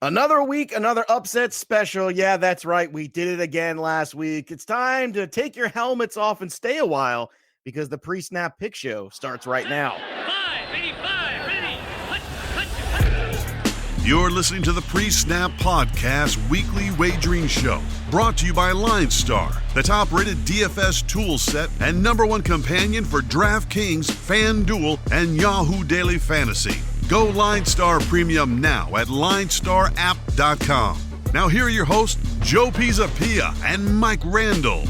Another week, another upset special. Yeah, that's right. We did it again last week. It's time to take your helmets off and stay a while because the pre-snap pick show starts right now. You're listening to the PreSnap Podcast Weekly Wagering Show, brought to you by LineStar, the top-rated DFS tool set and number one companion for DraftKings, FanDuel, and Yahoo Daily Fantasy. Go LineStar Premium now at LineStarApp.com. Now here are your hosts, Joe Pisapia and Mike Randle.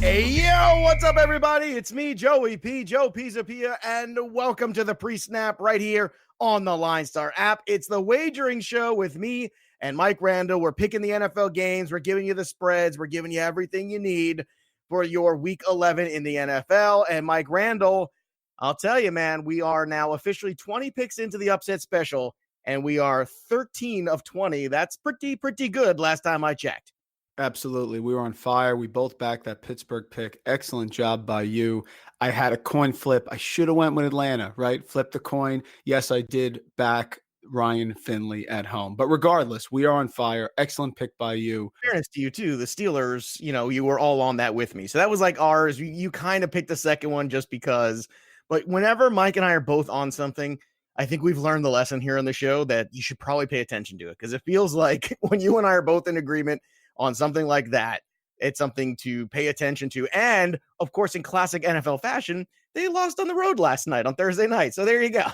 Hey, yo, what's up, everybody? It's me, Joey P, Joe Pisapia, and welcome to the pre-snap right here on the LineStar app. It's the wagering show with me and Mike Randle. We're picking the NFL games. We're giving you the spreads. We're giving you everything you need for your week 11 in the NFL. And Mike Randle, I'll tell you, man, we are now officially 20 picks into the upset special, and we are 13 of 20. That's pretty good last time I checked. Absolutely. We were on fire. We both backed that Pittsburgh pick. Excellent job by you. I had a coin flip. I should have went with Atlanta, right? Flip the coin. Yes, I did back Ryan Finley at home. But regardless, we are on fire. Excellent pick by you. Fairness to you, too. The Steelers, you were all on that with me. So that was like ours. You kind of picked the second one just because. But whenever Mike and I are both on something, I think we've learned the lesson here on the show that you should probably pay attention to it, because it feels like when you and I are both in agreement on something like that, it's something to pay attention to. And of course, in classic NFL fashion, they lost on the road last night on Thursday night. So there you go.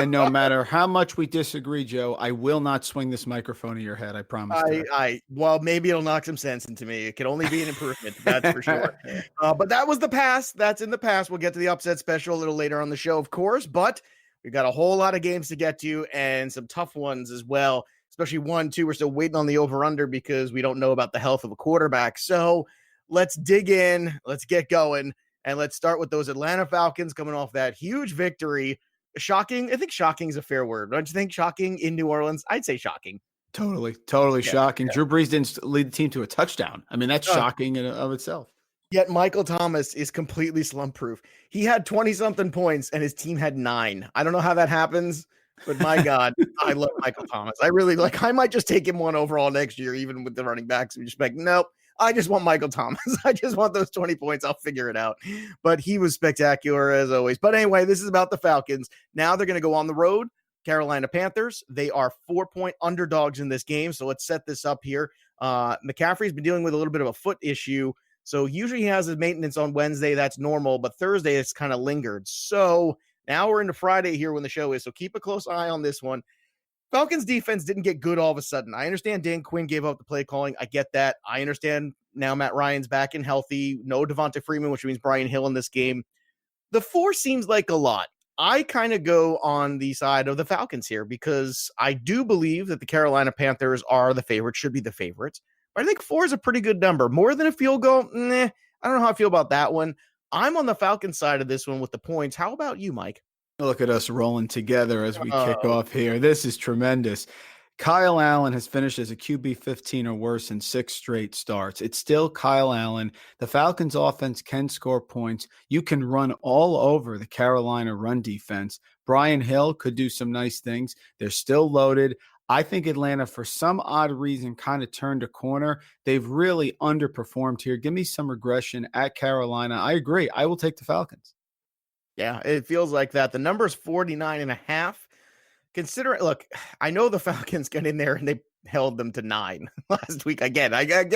And no matter how much we disagree, Joe, I will not swing this microphone at your head. I promise. Well, maybe it'll knock some sense into me. It can only be an improvement. That's for sure. But that was the past. That's in the past. We'll get to the upset special a little later on the show, of course, but we've got a whole lot of games to get to and some tough ones as well. Especially 1-2. We're still waiting on the over-under because we don't know about the health of a quarterback. So let's dig in. Let's get going. And let's start with those Atlanta Falcons coming off that huge victory. Shocking. I think shocking is a fair word. Don't you think? Shocking in New Orleans? I'd say shocking. Totally shocking. Yeah. Drew Brees didn't lead the team to a touchdown. I mean, that's shocking in of itself. Yet Michael Thomas is completely slump-proof. He had 20-something points, and his team had 9. I don't know how that happens. But my God, I love Michael Thomas. I really I might just take him 1 overall next year, even with the running backs. We just nope. I just want Michael Thomas. I just want those 20 points. I'll figure it out. But he was spectacular as always. But anyway, this is about the Falcons. Now they're going to go on the road. Carolina Panthers. They are 4-point underdogs in this game. So let's set this up here. McCaffrey's been dealing with a little bit of a foot issue. So usually he has his maintenance on Wednesday. That's normal. But Thursday it's kind of lingered. So now we're into Friday here when the show is, so keep a close eye on this one. Falcons defense didn't get good all of a sudden. I understand Dan Quinn gave up the play calling. I get that. I understand now Matt Ryan's back and healthy. No Devonta Freeman, which means Brian Hill in this game. The 4 seems like a lot. I kind of go on the side of the Falcons here because I do believe that the Carolina Panthers are the favorites, should be the favorites. But I think 4 is a pretty good number. More than a field goal? I don't know how I feel about that one. I'm on the Falcons side of this one with the points. How about you, Mike? Look at us rolling together as we kick off here. This is tremendous. Kyle Allen has finished as a QB 15 or worse in 6 straight starts. It's still Kyle Allen. The Falcons offense can score points. You can run all over the Carolina run defense. Brian Hill could do some nice things. They're still loaded. I think Atlanta, for some odd reason, kind of turned a corner. They've really underperformed here. Give me some regression at Carolina. I agree. I will take the Falcons. Yeah, it feels like that. The number is 49.5. Look, I know the Falcons got in there and they held them to 9 last week. I get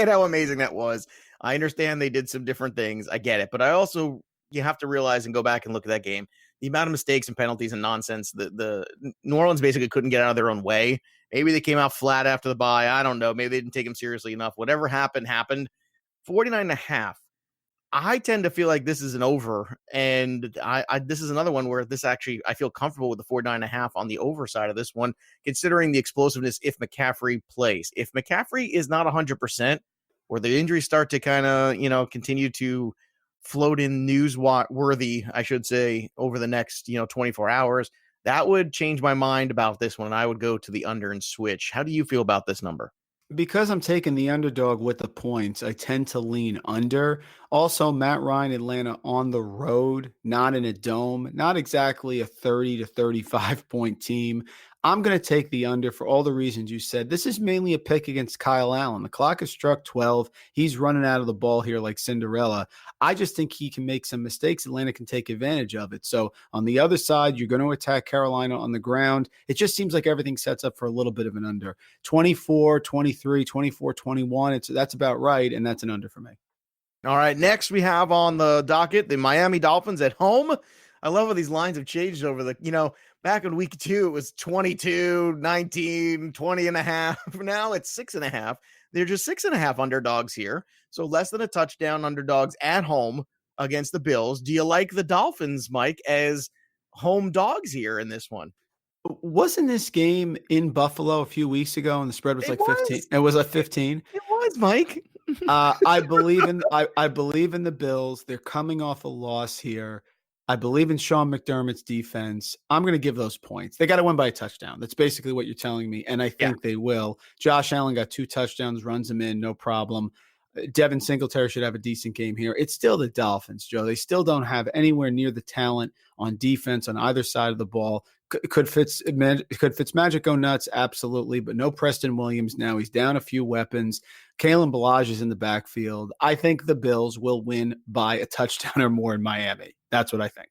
how amazing that was. I understand they did some different things. I get it. But you have to realize and go back and look at that game. The amount of mistakes and penalties and nonsense, the New Orleans basically couldn't get out of their own way. Maybe they came out flat after the bye. I don't know. Maybe they didn't take them seriously enough. Whatever happened. 49.5. I tend to feel like this is an over, and I this is another one where I feel comfortable with the 49.5 on the over side of this one, considering the explosiveness if McCaffrey plays. If McCaffrey is not 100%, or the injuries start to kind of, continue to float in newsworthy, I should say, over the next, 24 hours, that would change my mind about this one. I would go to the under and switch. How do you feel about this number? Because I'm taking the underdog with the points, I tend to lean under. Also, Matt Ryan, Atlanta on the road, not in a dome, not exactly a 30 to 35 point team. I'm going to take the under for all the reasons you said. This is mainly a pick against Kyle Allen. The clock has struck 12. He's running out of the ball here like Cinderella. I just think he can make some mistakes. Atlanta can take advantage of it. So on the other side, you're going to attack Carolina on the ground. It just seems like everything sets up for a little bit of an under. 24, 23, 24, 21. That's about right. And that's an under for me. All right, next we have on the docket the Miami Dolphins at home. I love how these lines have changed over back in week 2, it was 22, 19, 20 and a half. Now it's 6.5. They're just 6.5 underdogs here. So less than a touchdown underdogs at home against the Bills. Do you like the Dolphins, Mike, as home dogs here in this one? Wasn't this game in Buffalo a few weeks ago and the spread was 15? It was 15. It was, Mike. I believe in the Bills. They're coming off a loss here. I believe in Sean McDermott's defense. I'm going to give those points. They got to win by a touchdown. That's basically what you're telling me, and I think they will. Josh Allen got 2 touchdowns, runs them in, no problem. Devin Singletary should have a decent game here. It's still the Dolphins, Joe. They still don't have anywhere near the talent on defense on either side of the ball. Could Fitzmagic go nuts? Absolutely, but no Preston Williams now. He's down a few weapons. Kalen Ballage is in the backfield. I think the Bills will win by a touchdown or more in Miami. That's what I think.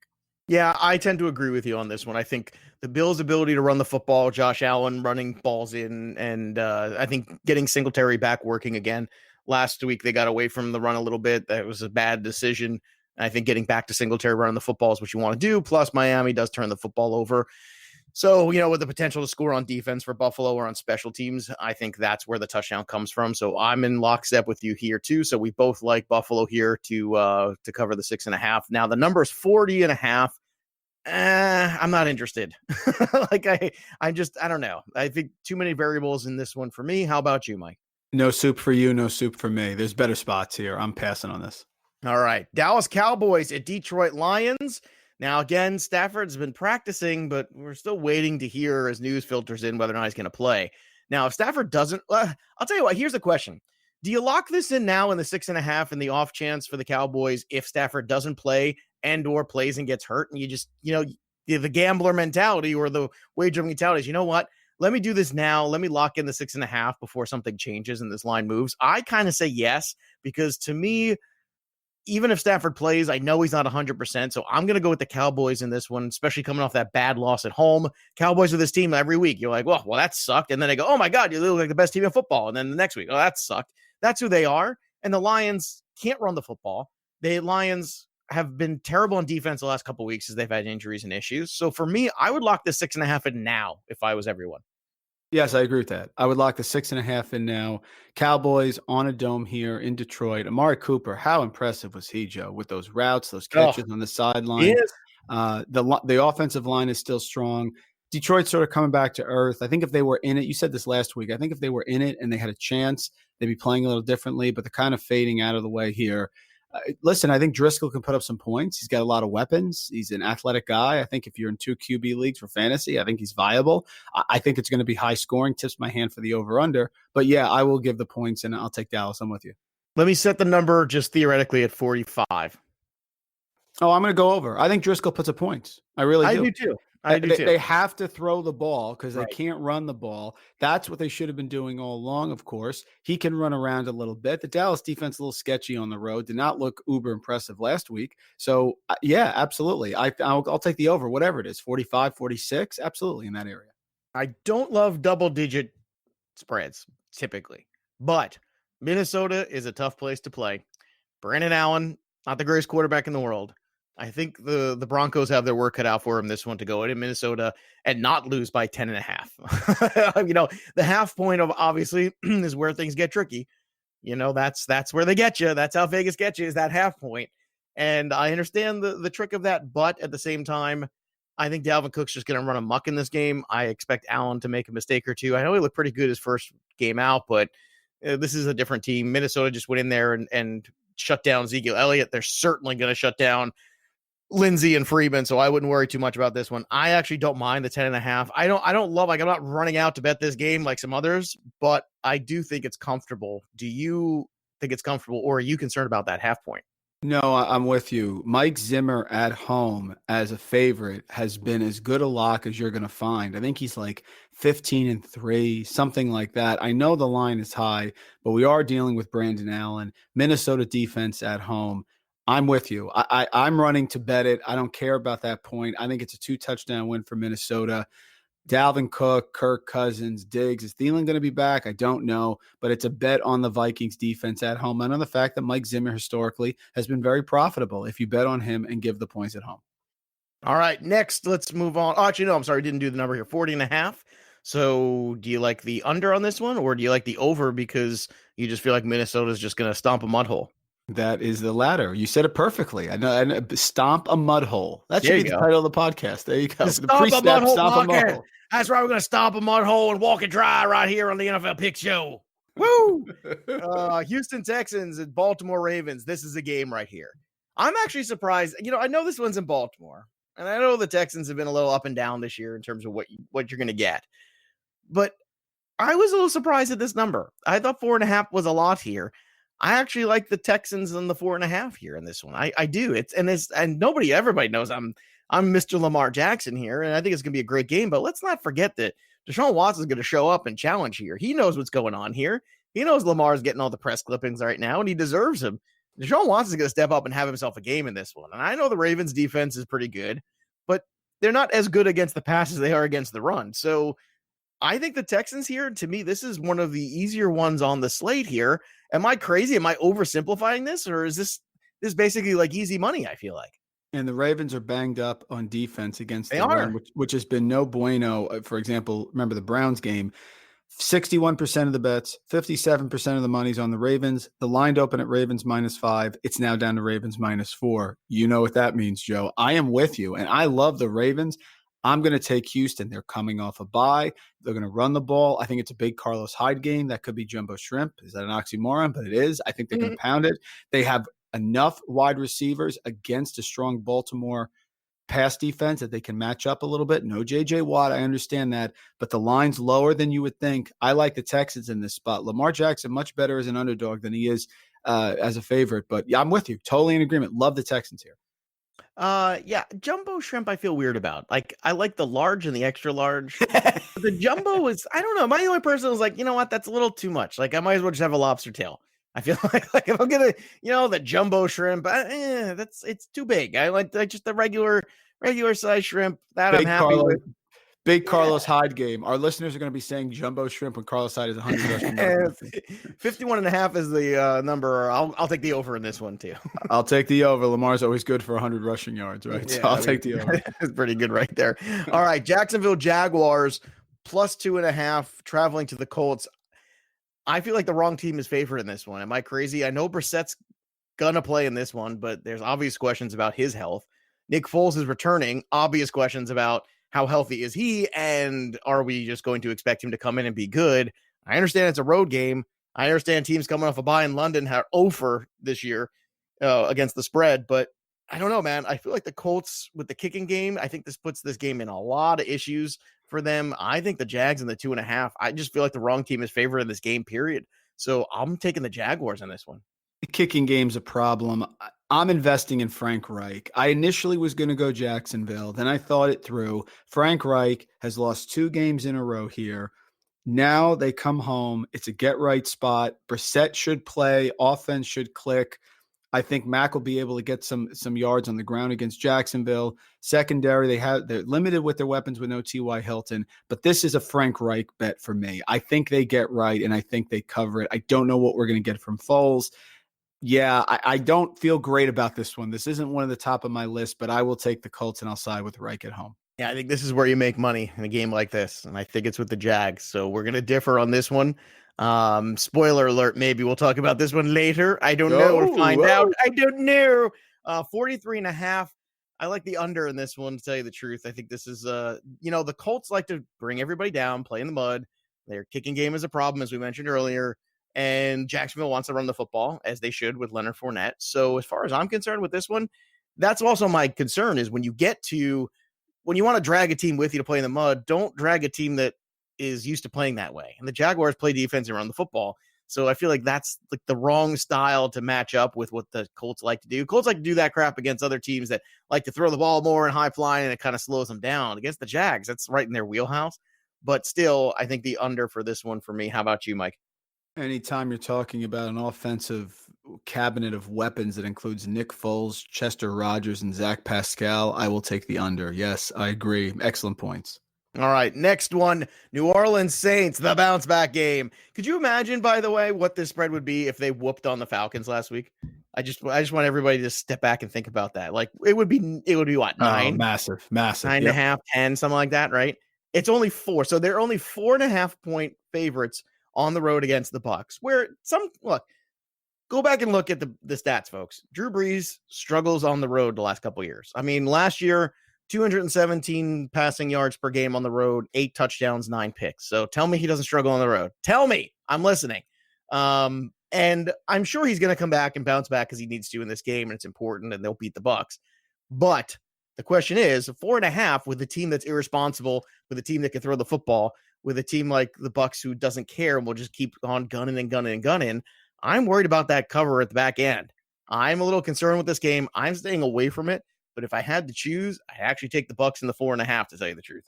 Yeah, I tend to agree with you on this one. I think the Bills' ability to run the football, Josh Allen running balls in, and I think getting Singletary back working again. Last week, they got away from the run a little bit. That was a bad decision. I think getting back to Singletary running the football is what you want to do. Plus, Miami does turn the football over. So, with the potential to score on defense for Buffalo or on special teams, I think that's where the touchdown comes from. So I'm in lockstep with you here too. So we both like Buffalo here to cover the 6.5. Now the number is 40.5. I'm not interested. I don't know. I think too many variables in this one for me. How about you, Mike? No soup for you, no soup for me. There's better spots here. I'm passing on this. All right. Dallas Cowboys at Detroit Lions. Now, again, Stafford's been practicing, but we're still waiting to hear as news filters in whether or not he's going to play. Now, if Stafford doesn't, I'll tell you what, here's the question. Do you lock this in now in the 6.5 in the off chance for the Cowboys if Stafford doesn't play and or plays and gets hurt? And you just, the gambler mentality or the wager mentality is, you know what? Let me do this now. Let me lock in the 6.5 before something changes and this line moves. I kind of say yes, because to me, even if Stafford plays, I know he's not 100%. So I'm going to go with the Cowboys in this one, especially coming off that bad loss at home. Cowboys are this team every week. You're like, well, that sucked. And then they go, oh my God, you look like the best team in football. And then the next week, oh, that sucked. That's who they are. And the Lions can't run the football. The Lions have been terrible on defense the last couple of weeks as they've had injuries and issues. So for me, I would lock the 6.5 in now if I was everyone. Yes, I agree with that. I would lock the 6.5 in now. Cowboys on a dome here in Detroit. Amari Cooper, how impressive was he, Joe, with those routes, those catches on the sideline? The offensive line is still strong. Detroit's sort of coming back to earth. I think if they were in it, you said this last week, I think if they were in it and they had a chance, they'd be playing a little differently, but they're kind of fading out of the way here. Listen, I think Driscoll can put up some points. He's got a lot of weapons. He's an athletic guy. I think if you're in 2 QB leagues for fantasy, I think he's viable. I think it's going to be high scoring. Tips my hand for the over-under. But, yeah, I will give the points, and I'll take Dallas. I'm with you. Let me set the number just theoretically at 45. Oh, I'm going to go over. I think Driscoll puts up points. I really do. I do too. They have to throw the ball because they can't run the ball. That's what they should have been doing all along, of course. He can run around a little bit. The Dallas defense a little sketchy on the road. Did not look uber impressive last week. So, yeah, absolutely. I'll take the over, whatever it is, 45, 46, absolutely in that area. I don't love double-digit spreads typically, but Minnesota is a tough place to play. Brandon Allen, not the greatest quarterback in the world. I think the Broncos have their work cut out for him this one to go into Minnesota and not lose by 10.5. The half point of obviously is where things get tricky. That's where they get you. That's how Vegas gets you, is that half point. And I understand the trick of that, but at the same time, I think Dalvin Cook's just going to run amok in this game. I expect Allen to make a mistake or two. I know he looked pretty good his first game out, but this is a different team. Minnesota just went in there and shut down Ezekiel Elliott. They're certainly going to shut down Lindsey and Freeman, so I wouldn't worry too much about this one. I actually don't mind the 10.5. I don't love, I'm not running out to bet this game like some others, but I do think it's comfortable. Do you think it's comfortable, or are you concerned about that half point? No, I'm with you. Mike Zimmer at home as a favorite has been as good a lock as you're going to find. I think he's like 15-3, something like that. I know the line is high, but we are dealing with Brandon Allen, Minnesota defense at home. I'm with you. I'm running to bet it. I don't care about that point. I think it's a 2-touchdown win for Minnesota. Dalvin Cook, Kirk Cousins, Diggs. Is Thielen going to be back? I don't know, but it's a bet on the Vikings defense at home and on the fact that Mike Zimmer historically has been very profitable if you bet on him and give the points at home. All right, next, let's move on. Oh, actually, no, I'm sorry, didn't do the number here. 40.5. So do you like the under on this one, or do you like the over because you just feel like Minnesota's just going to stomp a mud hole? That is the latter. You said it perfectly. I know. And stomp a mud hole. That should There be you the go. title of the podcast. There you go. The The pre-snap stomp a mud hole. That's right. We're going to stomp a mud hole and walk it dry right here on the NFL Pick Show. Woo! Houston Texans and Baltimore Ravens. This is a game right here. I'm actually surprised. I know this one's in Baltimore, and I know the Texans have been a little up and down this year in terms of what you're going to get. But I was a little surprised at this number. I thought 4.5 was a lot here. I actually like the Texans and the 4.5 here in this one. I do. Everybody knows I'm Mr. Lamar Jackson here, and I think it's going to be a great game. But let's not forget that Deshaun Watson is going to show up and challenge here. He knows what's going on here. He knows Lamar's getting all the press clippings right now, and he deserves them. Deshaun Watson is going to step up and have himself a game in this one. And I know the Ravens defense is pretty good, but they're not as good against the pass as they are against the run. So I think the Texans here, to me, this is one of the easier ones on the slate here. Am I crazy? Am I oversimplifying this? Or is this basically like easy money, I feel like? And the Ravens are banged up on defense against They the are. run, which has been no bueno. For example, remember the Browns game, 61% of the bets, 57% of the money's on the Ravens. The line open at Ravens -5. It's now down to Ravens -4. You know what that means, Joe. I am with you, and I love the Ravens. I'm going to take Houston. They're coming off a bye. They're going to run the ball. I think it's a big Carlos Hyde game. That could be jumbo shrimp. Is that an oxymoron? But it is. I think they're going to pound it. They have enough wide receivers against a strong Baltimore pass defense that they can match up a little bit. No J.J. Watt, I understand that, but the line's lower than you would think. I like the Texans in this spot. Lamar Jackson much better as an underdog than he is as a favorite. But yeah, I'm with you. Totally in agreement. Love the Texans here. Yeah, jumbo shrimp I feel weird about. Like, I like the large and the extra large. The jumbo is, I don't know. My only person was like, you know what? That's a little too much. Like, I might as well just have a lobster tail. I feel like if I'm gonna, the jumbo shrimp, it's too big. I like just the regular size shrimp that Big I'm happy with. Big Carlos Hyde game. Our listeners are going to be saying jumbo shrimp when Carlos Hyde is 100 rushing yards. 51.5 is the number. I'll take the over in this one too. I'll take the over. Lamar's always good for 100 rushing yards, right? Yeah, So I'll take the over. It's pretty good right there. All right, Jacksonville Jaguars +2.5 traveling to the Colts. I feel like the wrong team is favored in this one. Am I crazy? I know Brissett's gonna play in this one, but there's obvious questions about his health. Nick Foles is returning. Obvious questions about how healthy is he, and are we just going to expect him to come in and be good? I understand it's a road game. I understand teams coming off a bye in London are 0 this year against the spread, but I don't know, man. I feel like the Colts with the kicking game, I think this puts this game in a lot of issues for them. I think the Jags in the 2.5, I just feel like the wrong team is favored in this game, period. So I'm taking the Jaguars in this one. The kicking game's a problem. I'm investing in Frank Reich. I initially was going to go Jacksonville. Then I thought it through. Frank Reich has lost 2 games in a row here. Now they come home. It's a get-right spot. Brissett should play. Offense should click. I think Mack will be able to get some yards on the ground against Jacksonville. Secondary, they're limited with their weapons with no T.Y. Hilton, but this is a Frank Reich bet for me. I think they get right, and I think they cover it. I don't know what we're going to get from Foles. Yeah, I don't feel great about this one. This isn't one of the top of my list, but I will take the Colts and I'll side with Reich at home. Yeah, I think this is where you make money in a game like this, and I think it's with the Jags. So we're going to differ on this one. Spoiler alert, maybe we'll talk about this one later. I don't know. We'll find out. I don't know. 43.5. I like the under in this one, to tell you the truth. I think this is, the Colts like to bring everybody down, play in the mud. Their kicking game is a problem, as we mentioned earlier. And Jacksonville wants to run the football, as they should with Leonard Fournette. So as far as I'm concerned with this one, that's also my concern is when you want to drag a team with you to play in the mud, don't drag a team that is used to playing that way. And the Jaguars play defense and run the football. So I feel like that's like the wrong style to match up with what the Colts like to do. Colts like to do that crap against other teams that like to throw the ball more and high flying, and it kind of slows them down. Against the Jags, that's right in their wheelhouse. But still, I think the under for this one for me. How about you, Mike? Anytime you're talking about an offensive cabinet of weapons that includes Nick Foles, Chester Rogers, and Zach Pascal, I will take the under. Yes, I agree. Excellent points. All right, next one, New Orleans Saints, the bounce back game. Could you imagine, by the way, what this spread would be if they whooped on the Falcons last week? I just want everybody to step back and think about that. Like it would be what, 9? Massive. 9.5, 10, something like that, right? It's only 4. So they're only 4.5-point favorites on the road against the Bucs. Go back and look at the stats, folks. Drew Brees struggles on the road the last couple of years. I mean, last year, 217 passing yards per game on the road, 8 touchdowns, 9 picks. So tell me he doesn't struggle on the road. Tell me. I'm listening. And I'm sure he's going to come back and bounce back because he needs to in this game, and it's important, and they'll beat the Bucs. But the question is, 4.5 with a team that's irresponsible, with a team that can throw the football, with a team like the Bucs who doesn't care and will just keep on gunning. I'm worried about that cover at the back end. I'm a little concerned with this game. I'm staying away from it. But if I had to choose, I'd actually take the Bucs in the 4.5, to tell you the truth.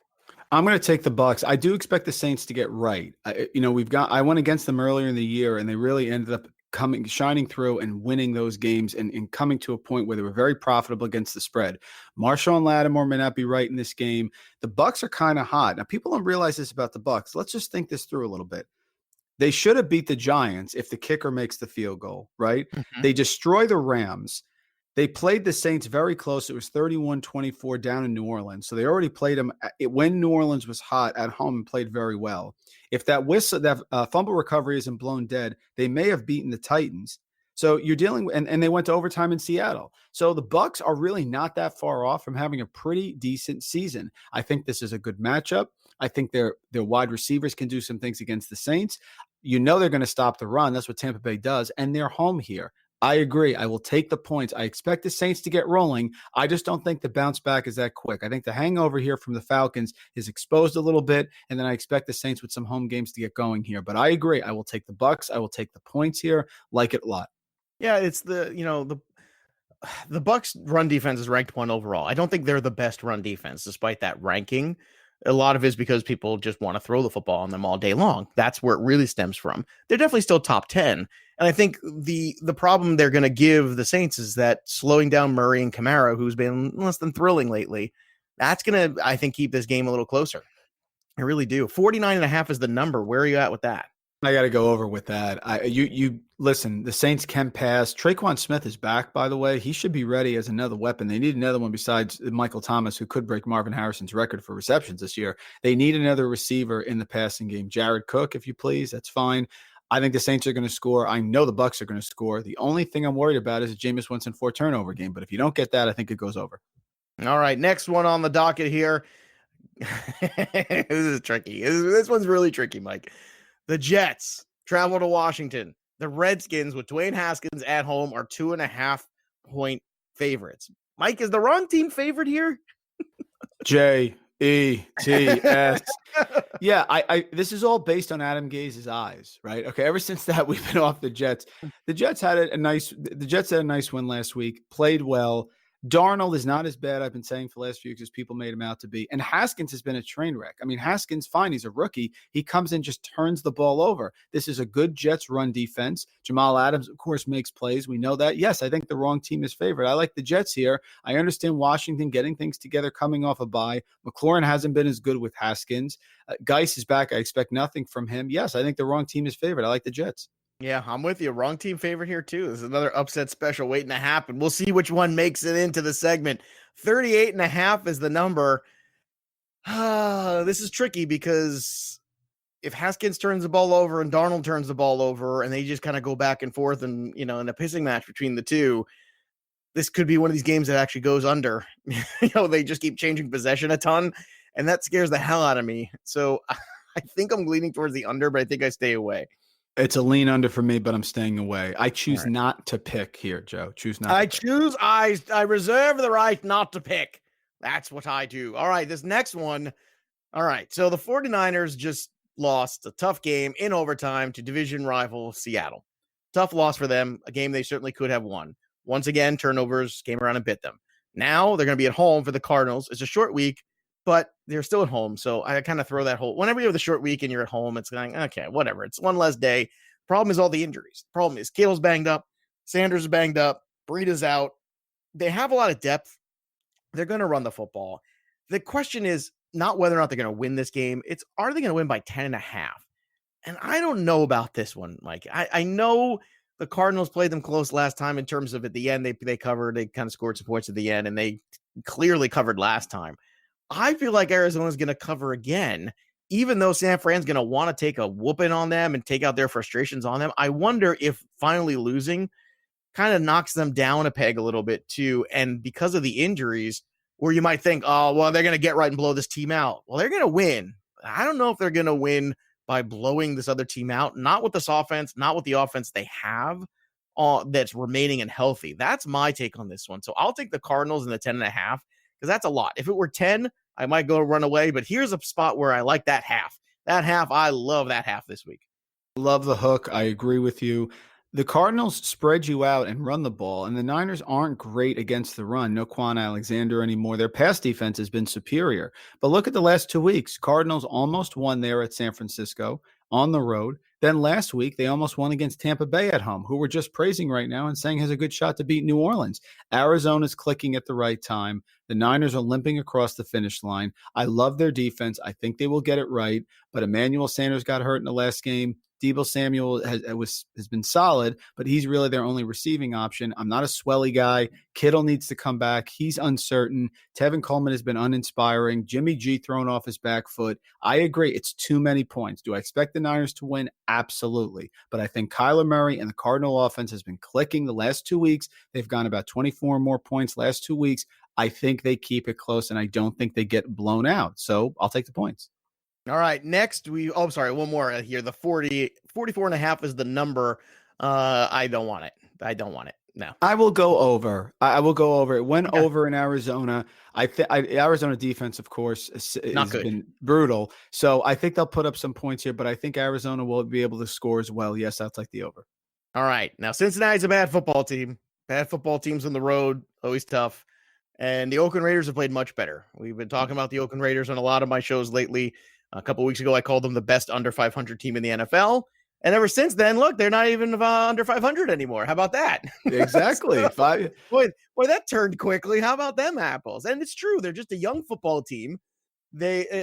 I'm going to take the Bucs. I do expect the Saints to get right. I went against them earlier in the year, and they really ended up shining through and winning those games and coming to a point where they were very profitable against the spread. Marshawn Lattimore may not be right in this game. The Bucs are kind of hot. Now, people don't realize this about the Bucs. Let's just think this through a little bit. They should have beat the Giants if the kicker makes the field goal, right? Mm-hmm. They destroy the Rams. They played the Saints very close. It was 31-24 down in New Orleans. So they already played them when New Orleans was hot at home and played very well. If that fumble recovery isn't blown dead, they may have beaten the Titans. So you're dealing and they went to overtime in Seattle. So the Bucs are really not that far off from having a pretty decent season. I think this is a good matchup. I think their wide receivers can do some things against the Saints. They're going to stop the run. That's what Tampa Bay does. And they're home here. I agree. I will take the points. I expect the Saints to get rolling. I just don't think the bounce back is that quick. I think the hangover here from the Falcons is exposed a little bit, and then I expect the Saints with some home games to get going here. But I agree. I will take the Bucs. I will take the points here. Like it a lot. Yeah, it's the Bucs run defense is ranked 1 overall. I don't think they're the best run defense, despite that ranking. A lot of it is because people just want to throw the football on them all day long. That's where it really stems from. They're definitely still top 10. And I think the problem they're going to give the Saints is that slowing down Murray and Kamara, who's been less than thrilling lately, that's going to, I think, keep this game a little closer. I really do. 49.5 is the number. Where are you at with that? I got to go over with that. You listen, the Saints can pass. Traquan Smith is back, by the way. He should be ready as another weapon. They need another one besides Michael Thomas, who could break Marvin Harrison's record for receptions this year. They need another receiver in the passing game. Jared Cook, if you please, that's fine. I think the Saints are going to score. I know the Bucs are going to score. The only thing I'm worried about is a Jameis Winston 4 turnover game. But if you don't get that, I think it goes over. All right, next one on the docket here. This is tricky. This one's really tricky, Mike. The Jets travel to Washington. The Redskins with Dwayne Haskins at home are 2.5-point favorites. Mike, is the wrong team favorite here? Jets. Yeah, I this is all based on Adam Gaze's eyes, right? Okay, ever since that we've been off the Jets. The Jets had a nice win last week, played well. Darnold is not as bad, I've been saying for the last few weeks, as people made him out to be. And Haskins has been a train wreck. I mean, Haskins, fine, he's a rookie. He comes in, just turns the ball over. This is a good Jets run defense. Jamal Adams, of course, makes plays. We know that. Yes, I think the wrong team is favored. I like the Jets here. I understand Washington getting things together, coming off a bye. McLaurin hasn't been as good with Haskins. Geis is back. I expect nothing from him. Yes, I think the wrong team is favored. I like the Jets. Yeah, I'm with you. Wrong team favorite here, too. This is another upset special waiting to happen. We'll see which one makes it into the segment. 38.5 is the number. This is tricky because if Haskins turns the ball over and Darnold turns the ball over and they just kind of go back and forth and, in a pissing match between the two, this could be one of these games that actually goes under. They just keep changing possession a ton, and that scares the hell out of me. So I think I'm leaning towards the under, but I think I stay away. It's a lean under for me, but I'm staying away. I choose not to pick here, Joe. I reserve the right not to pick. That's what I do. All right, this next one. All right, so the 49ers just lost a tough game in overtime to division rival Seattle. Tough loss for them, a game they certainly could have won. Once again, turnovers came around and bit them. Now they're going to be at home for the Cardinals. It's a short week, but they're still at home. So I kind of throw that whole, whenever you have the short week and you're at home, it's like, okay, whatever. It's one less day. Problem is all the injuries. Problem is Kittle's banged up. Sanders is banged up. Breida's out. They have a lot of depth. They're going to run the football. The question is not whether or not they're going to win this game. It's, are they going to win by 10.5? And I don't know about this one, Mike. I know the Cardinals played them close last time in terms of at the end, they covered, they kind of scored some points at the end, and they clearly covered last time. I feel like Arizona's going to cover again, even though San Fran's going to want to take a whooping on them and take out their frustrations on them. I wonder if finally losing kind of knocks them down a peg a little bit too. And because of the injuries, where you might think, oh, well, they're going to get right and blow this team out. Well, they're going to win. I don't know if they're going to win by blowing this other team out, not with this offense, not with the offense they have that's remaining and healthy. That's my take on this one. So I'll take the Cardinals in the 10.5 because that's a lot. If it were 10, I might go run away, but here's a spot where I like that half. That half, I love that half this week. Love the hook. I agree with you. The Cardinals spread you out and run the ball, and the Niners aren't great against the run. No Quan Alexander anymore. Their pass defense has been superior. But look at the last 2 weeks. Cardinals almost won there at San Francisco on the road. Then last week, they almost won against Tampa Bay at home, who we're just praising right now and saying has a good shot to beat New Orleans. Arizona's clicking at the right time. The Niners are limping across the finish line. I love their defense. I think they will get it right. But Emmanuel Sanders got hurt in the last game. Deebo Samuel has been solid, but he's really their only receiving option. I'm not a swelly guy. Kittle needs to come back. He's uncertain. Tevin Coleman has been uninspiring. Jimmy G thrown off his back foot. I agree. It's too many points. Do I expect the Niners to win? Absolutely. But I think Kyler Murray and the Cardinal offense has been clicking the last 2 weeks. They've gone about 24 more points last 2 weeks. I think they keep it close, and I don't think they get blown out. So I'll take the points. All right, next one more here. The 44.5 is the number. I don't want it. No. I will go over. I will go over. It went over in Arizona. Arizona defense, of course, has been brutal. So I think they'll put up some points here, but I think Arizona will be able to score as well. Yes, I'll take the over. All right. Now, Cincinnati's a bad football team. Bad football teams on the road, always tough. And the Oakland Raiders have played much better. We've been talking about the Oakland Raiders on a lot of my shows lately. A couple of weeks ago, I called them the best under 500 team in the NFL. And ever since then, look, they're not even under 500 anymore. How about that? Exactly. So, boy, that turned quickly. How about them apples? And it's true. They're just a young football team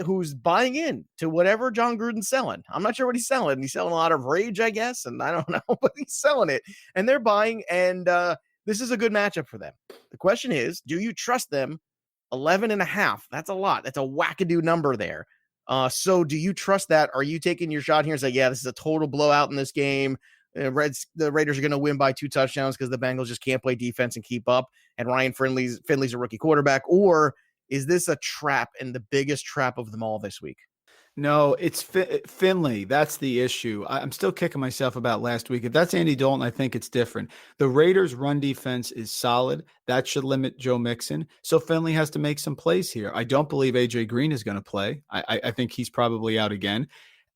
who's buying in to whatever John Gruden's selling. I'm not sure what he's selling. He's selling a lot of rage, I guess. And I don't know, but he's selling it. And they're buying. And this is a good matchup for them. The question is, do you trust them? 11.5. That's a lot. That's a wackadoo number there. So do you trust that? Are you taking your shot here and say, yeah, this is a total blowout in this game? The Raiders are going to win by 2 touchdowns because the Bengals just can't play defense and keep up. And Ryan Finley's a rookie quarterback. Or is this a trap and the biggest trap of them all this week? No, it's Finley. That's the issue. I'm still kicking myself about last week. If that's Andy Dalton, I think it's different. The Raiders' run defense is solid. That should limit Joe Mixon. So Finley has to make some plays here. I don't believe A.J. Green is going to play. I think he's probably out again.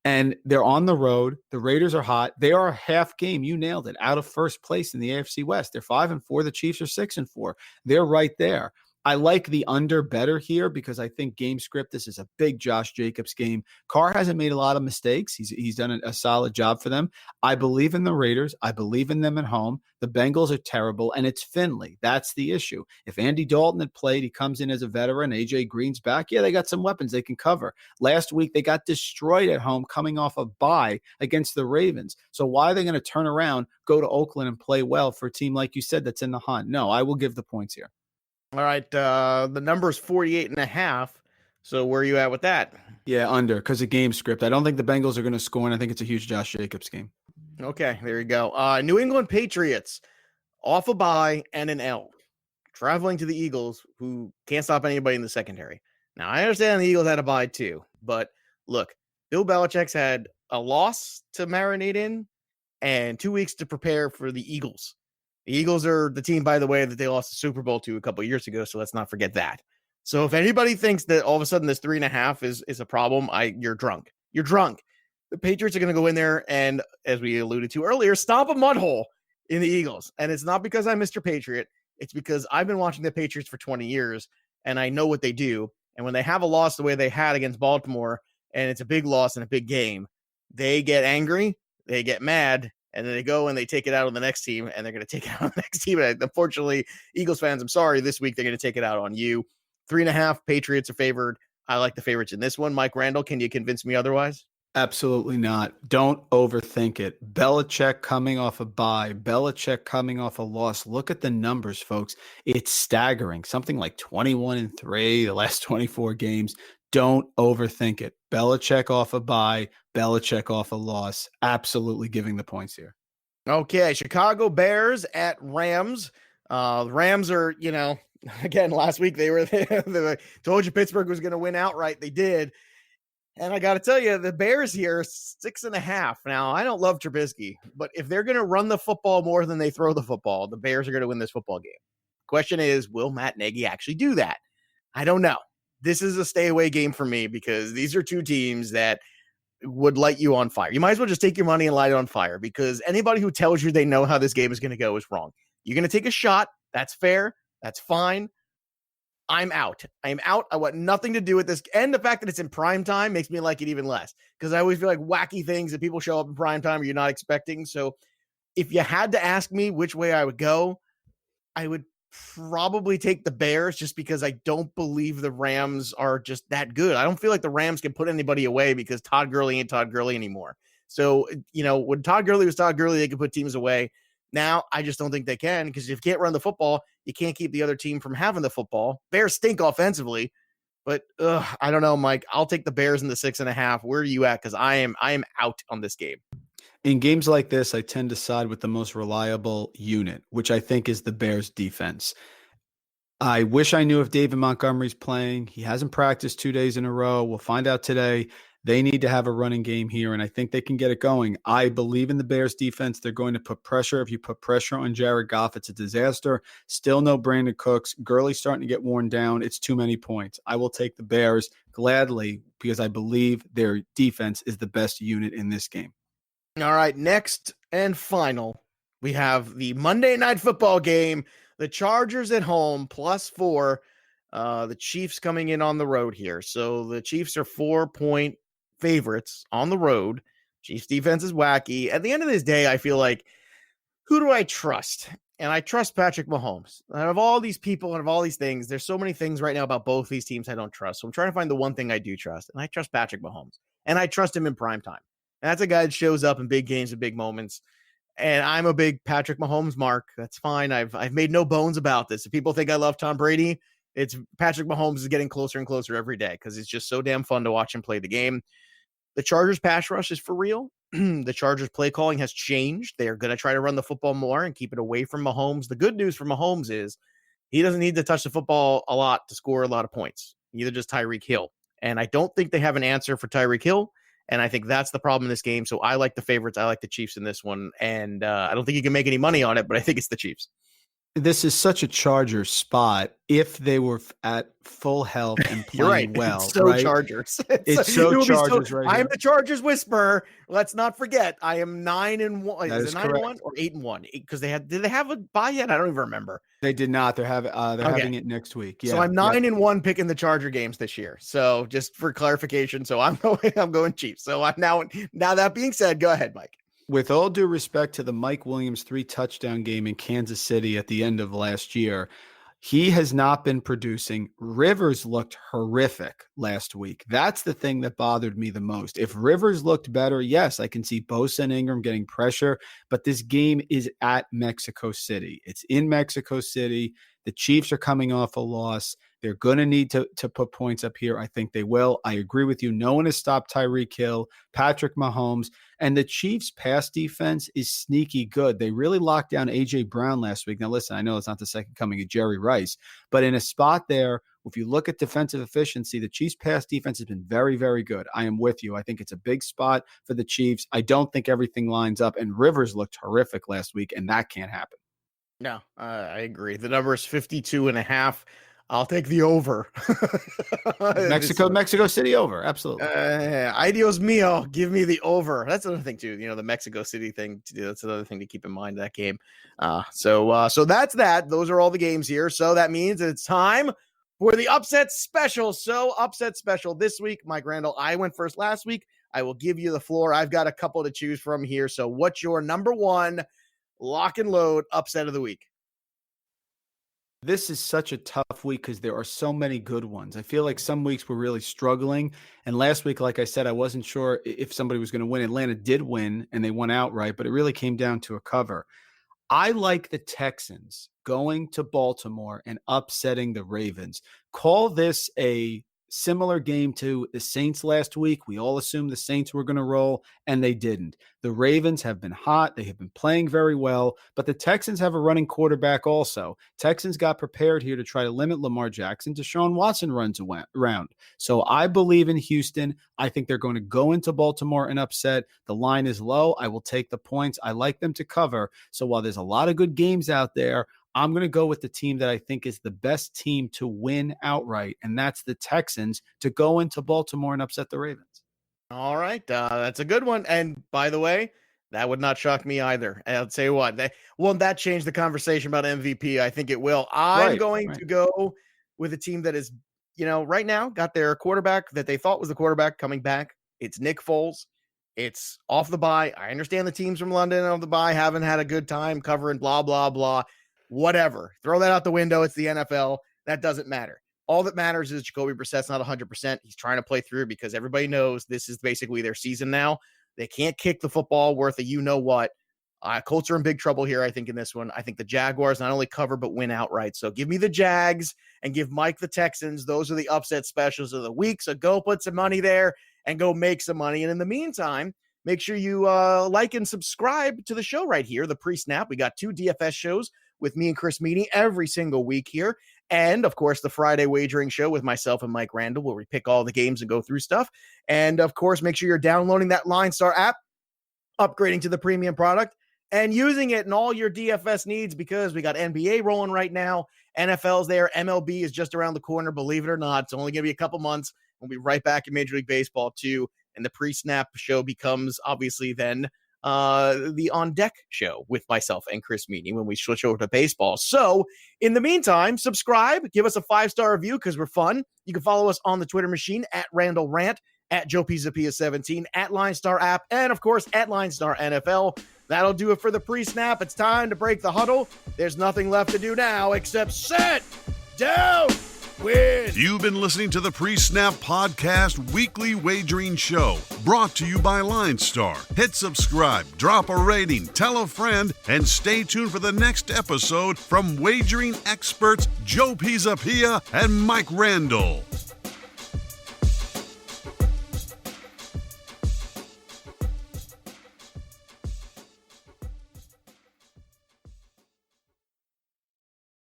And they're on the road. The Raiders are hot. They are a half game. You nailed it. Out of first place in the AFC West. They're 5-4. The Chiefs are 6-4. They're right there. I like the under better here because I think game script, this is a big Josh Jacobs game. Carr hasn't made a lot of mistakes. He's done a solid job for them. I believe in the Raiders. I believe in them at home. The Bengals are terrible, and it's Finley. That's the issue. If Andy Dalton had played, he comes in as a veteran, A.J. Green's back. Yeah, they got some weapons they can cover. Last week, they got destroyed at home coming off a bye against the Ravens. So why are they going to turn around, go to Oakland, and play well for a team, like you said, that's in the hunt? No, I will give the points here. All right, the number is 48.5. So where are you at with that? Yeah, under, because of game script. I don't think the Bengals are going to score, and I think it's a huge Josh Jacobs game. Okay, there you go. New England Patriots off a bye and an L, traveling to the Eagles, who can't stop anybody in the secondary. Now, I understand the Eagles had a bye too, but look, Bill Belichick's had a loss to marinate in and 2 weeks to prepare for the Eagles. The Eagles are the team, by the way, that they lost the Super Bowl to a couple of years ago, so let's not forget that. So if anybody thinks that all of a sudden this 3.5 is a problem, you're drunk. You're drunk. The Patriots are going to go in there and, as we alluded to earlier, stomp a mud hole in the Eagles. And it's not because I'm Mr. Patriot. It's because I've been watching the Patriots for 20 years and I know what they do. And when they have a loss the way they had against Baltimore, and it's a big loss in a big game, they get angry, they get mad, and then they go and they take it out on the next team, and they're going to take it out on the next team. And unfortunately, Eagles fans, I'm sorry, this week they're going to take it out on you. 3.5 Patriots are favored. I like the favorites in this one. Mike Randle, can you convince me otherwise? Absolutely not. Don't overthink it. Belichick coming off a bye, Belichick coming off a loss. Look at the numbers, folks. It's staggering. Something like 21-3 the last 24 games. Don't overthink it. Belichick off a bye, Belichick off a loss. Absolutely giving the points here. Okay, Chicago Bears at Rams. The Rams are, again, last week they told you Pittsburgh was going to win outright. They did. And I got to tell you, the Bears here, 6.5. Now, I don't love Trubisky, but if they're going to run the football more than they throw the football, the Bears are going to win this football game. Question is, will Matt Nagy actually do that? I don't know. This is a stay away game for me because these are two teams that would light you on fire. You might as well just take your money and light it on fire because anybody who tells you they know how this game is going to go is wrong. You're going to take a shot. That's fair. That's fine. I'm out. I'm out. I want nothing to do with this. And the fact that it's in prime time makes me like it even less because I always feel like wacky things that people show up in prime time or you're not expecting. So if you had to ask me which way I would go, I would probably take the Bears just because I don't believe the Rams are just that good. I don't feel like the Rams can put anybody away because Todd Gurley ain't Todd Gurley anymore. So, when Todd Gurley was Todd Gurley, they could put teams away. Now, I just don't think they can because if you can't run the football, you can't keep the other team from having the football. Bears stink offensively, but I don't know, Mike. I'll take the Bears in the 6.5. Where are you at? Because I am out on this game. In games like this, I tend to side with the most reliable unit, which I think is the Bears defense. I wish I knew if David Montgomery's playing. He hasn't practiced 2 days in a row. We'll find out today. They need to have a running game here, and I think they can get it going. I believe in the Bears defense. They're going to put pressure. If you put pressure on Jared Goff, it's a disaster. Still no Brandon Cooks. Gurley's starting to get worn down. It's too many points. I will take the Bears gladly because I believe their defense is the best unit in this game. All right, next and final, we have the Monday Night Football game. The Chargers at home, +4. The Chiefs coming in on the road here. So the Chiefs are 4-point favorites on the road. Chiefs defense is wacky. At the end of this day, I feel like, who do I trust? And I trust Patrick Mahomes. Out of all these people, out of all these things, there's so many things right now about both these teams I don't trust. So I'm trying to find the one thing I do trust. And I trust Patrick Mahomes. And I trust him in prime time. And that's a guy that shows up in big games and big moments. And I'm a big Patrick Mahomes mark. That's fine. I've made no bones about this. If people think I love Tom Brady, it's Patrick Mahomes is getting closer and closer every day because it's just so damn fun to watch him play the game. The Chargers pass rush is for real. The Chargers play calling has changed. They are going to try to run the football more and keep it away from Mahomes. The good news for Mahomes is he doesn't need to touch the football a lot to score a lot of points. Neither does Tyreek Hill. And I don't think they have an answer for Tyreek Hill. And I think that's the problem in this game. So I like the favorites. I like the Chiefs in this one. And I don't think you can make any money on it, but I think it's the Chiefs. This is such a Chargers spot if they were at full health and playing well. It's so right? Chargers. It's so Chargers right I here. am the Chargers whisperer. Let's not forget. I am 9-1. That Is it 9-1 or 8-1? Because did they have a bye yet? I don't even remember. They did not. They're having it next week. Yeah. So I'm 9-1 picking the Charger games this year. So just for clarification, so I'm going Chiefs. So I'm now that being said, go ahead, Mike. With all due respect to the Mike Williams 3-touchdown game in Kansas City at the end of last year, he has not been producing. Rivers looked horrific last week. That's the thing that bothered me the most. If Rivers looked better, yes, I can see Bosa and Ingram getting pressure, but this game is at Mexico City. It's in Mexico City. The Chiefs are coming off a loss. They're going to need to put points up here. I think they will. I agree with you. No one has stopped Tyreek Hill, Patrick Mahomes, and the Chiefs' pass defense is sneaky good. They really locked down A.J. Brown last week. Now, listen, I know it's not the second coming of Jerry Rice, but in a spot there, if you look at defensive efficiency, the Chiefs' pass defense has been very, very good. I am with you. I think it's a big spot for the Chiefs. I don't think everything lines up, and Rivers looked horrific last week, and that can't happen. No, I agree. The number is 52.5. I'll take the over. Mexico City over. Absolutely. Ideos mio. Give me the over. That's another thing too. The Mexico City thing. That's another thing to keep in mind in that game. So that's that. Those are all the games here. So that means it's time for the upset special. So upset special this week, Mike Randle. I went first last week. I will give you the floor. I've got a couple to choose from here. So what's your number one lock and load upset of the week? This is such a tough week because there are so many good ones. I feel like some weeks we're really struggling. And last week, like I said, I wasn't sure if somebody was going to win. Atlanta did win and they won outright, but it really came down to a cover. I like the Texans going to Baltimore and upsetting the Ravens. Call this a similar game to the Saints last week. We all assumed the Saints were going to roll, and they didn't. The Ravens have been hot. They have been playing very well, but the Texans have a running quarterback also. Texans got prepared here to try to limit Lamar Jackson. Deshaun Watson runs around. So I believe in Houston. I think they're going to go into Baltimore and upset. The line is low. I will take the points. I like them to cover. So while there's a lot of good games out there, I'm going to go with the team that I think is the best team to win outright, and that's the Texans to go into Baltimore and upset the Ravens. All right. That's a good one. And by the way, that would not shock me either. And I'll tell you what, won't that change the conversation about MVP? I think it will. I'm going to go with a team that is, right now got their quarterback that they thought was the quarterback coming back. It's Nick Foles. It's off the bye. I understand the teams from London off the bye haven't had a good time covering blah, blah, blah. Whatever. Throw that out the window. It's the NFL. That doesn't matter. All that matters is Jacoby Brissett's not 100%. He's trying to play through because everybody knows this is basically their season now. They can't kick the football worth a you-know-what. Colts are in big trouble here, I think, in this one. I think the Jaguars not only cover but win outright. So give me the Jags and give Mike the Texans. Those are the upset specials of the week. So go put some money there and go make some money. And in the meantime, make sure you like and subscribe to the show right here, the Pre-Snap. We got 2 DFS shows with me and Chris Meany every single week here. And, of course, the Friday wagering show with myself and Mike Randle, where we pick all the games and go through stuff. And, of course, make sure you're downloading that LineStar app, upgrading to the premium product, and using it in all your DFS needs because we got NBA rolling right now. NFL's there. MLB is just around the corner, believe it or not. It's only going to be a couple months. We'll be right back in Major League Baseball, too. And the Pre-Snap show becomes, obviously, then the On Deck show with myself and Chris Meany when we switch over to baseball. So in the meantime, subscribe, give us a 5-star review because we're fun. You can follow us on the Twitter machine at Randle Rant, at Joe Pisapia 17, at LineStar App, and of course at LineStar NFL. That'll do it for the Pre-Snap. It's time to break the huddle. There's nothing left to do now except sit down. Win. You've been listening to the Pre-Snap Podcast Weekly Wagering Show, brought to you by LineStar. Hit subscribe, drop a rating, tell a friend, and stay tuned for the next episode from wagering experts Joe Pisapia and Mike Randle.